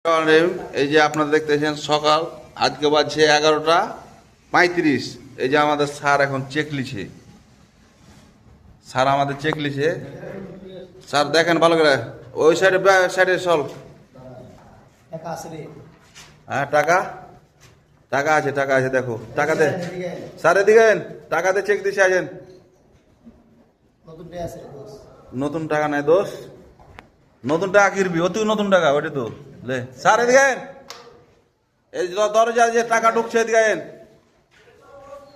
এই যে আপনারা দেখতেছেন সকাল আজকে বাজছে 11টা 35। এই যে আমাদের স্যার এখন চেক লিছে। স্যার আমাদের চেক লিছে। স্যার দেখেন ভালো করে ওই সাইডে সাইডে চল। হ্যাঁ টাকা টাকা আছে টাকা আছে দেখো টাকাতে স্যার এদিকে টাকাতে চেক দিছে আছেন। নতুন টাকা নাই দোষ, নতুন টাকা কিনবি অতি নতুন টাকা ওইটা তো লে স্যার এদিকে এই দরজা যে টাকা ঢুকছে এদিকে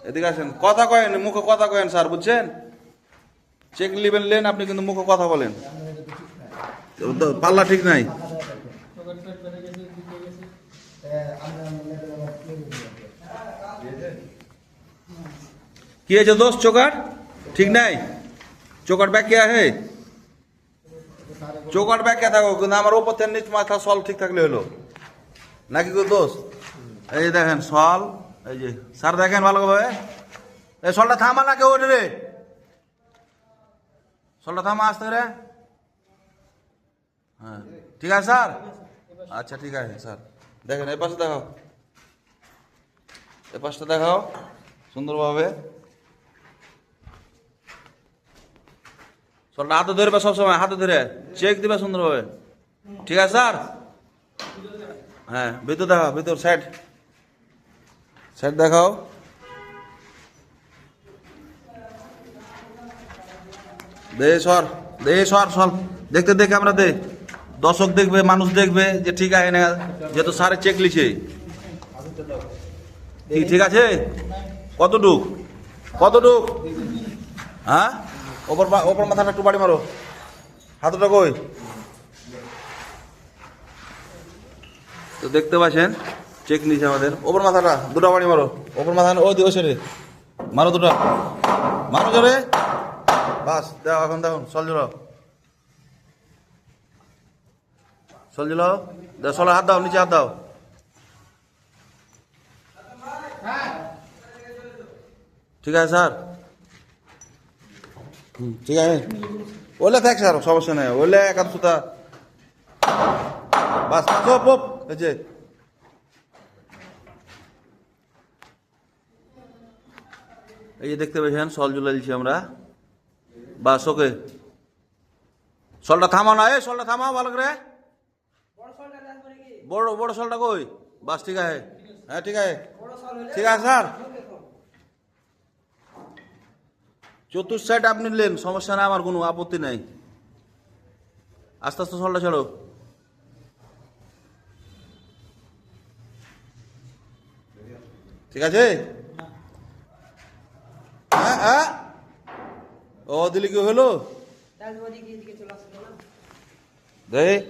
এদিকে আসেন কথা কয়েন মুখে কথা কয়েন স্যার বুঝছেন। চেক লিবেন লেন আপনি কিন্তু মুখে কথা বলেন পাল্লা ঠিক নাই। কি হয়েছে দোষ চোকার ঠিক নাই? চোকার ব্যাগ কে আছে? চোকার ব্যাগ কে থাকো কিন্তু আমার ওপর থেকে নিচ মাথা সল ঠিক থাকলে হলো নাকি গো দোষ। এই যে দেখেন সল এই যে স্যার দেখেন ভালো করে এই সলটা থামা না কেউ রে সলটা থামা আসতে রে। হ্যাঁ ঠিক আছে স্যার আচ্ছা ঠিক আছে স্যার দেখেন এই পাশে দেখাও এই পাশটা দেখাও সুন্দরভাবে সলটা হাতে ধরবে সবসময় হাতে ধরে চেক দিবে সুন্দরভাবে ঠিক আছে স্যার। হ্যাঁ ভিতর দেখাও ভিতর সাইড সাইড দেখাও দে সর সর দেখতে দেখে আমরা দে দর্শক দেখবে মানুষ দেখবে যে ঠিক আছে না যেহেতু স্যারের চেক লিছে ঠিক আছে কতটুক হ্যাঁ ওপর মাথাটা একটু বাড়ি মারো হাতটা কই তো দেখতে পাচ্ছেন চেক নিছে আমাদের ওপর মাথাটা দুটো বাড়ি মারো ওপর মাথা ওই দিকে রে মারো দুটো মারো জোরে বাস দেখো এখন দেখুন চল চলো হাত দাও নিচে হাত দাও ঠিক আছে স্যার ঠিক আছে ওলে থাক স্যার সমস্যা নেই ওলে একাত সুতা বাস পোপ হয়েছে। এই যে দেখতে পেয়েছেন সল জুলে দিচ্ছি আমরা বাস ওকে সলটা থামাও না এই সলটা থামাও ভালো করে বড় সলটা কই বাস ঠিক আছে হ্যাঁ ঠিক আছে স্যার চতুর্থ সাইড আপনি নেন সমস্যা নাই আমার কোনো আপত্তি নাই আস্তে আস্তে সলটা ছাড়ো ঠিক আছে হ্যাঁ ও দিলি কি হলো দেখ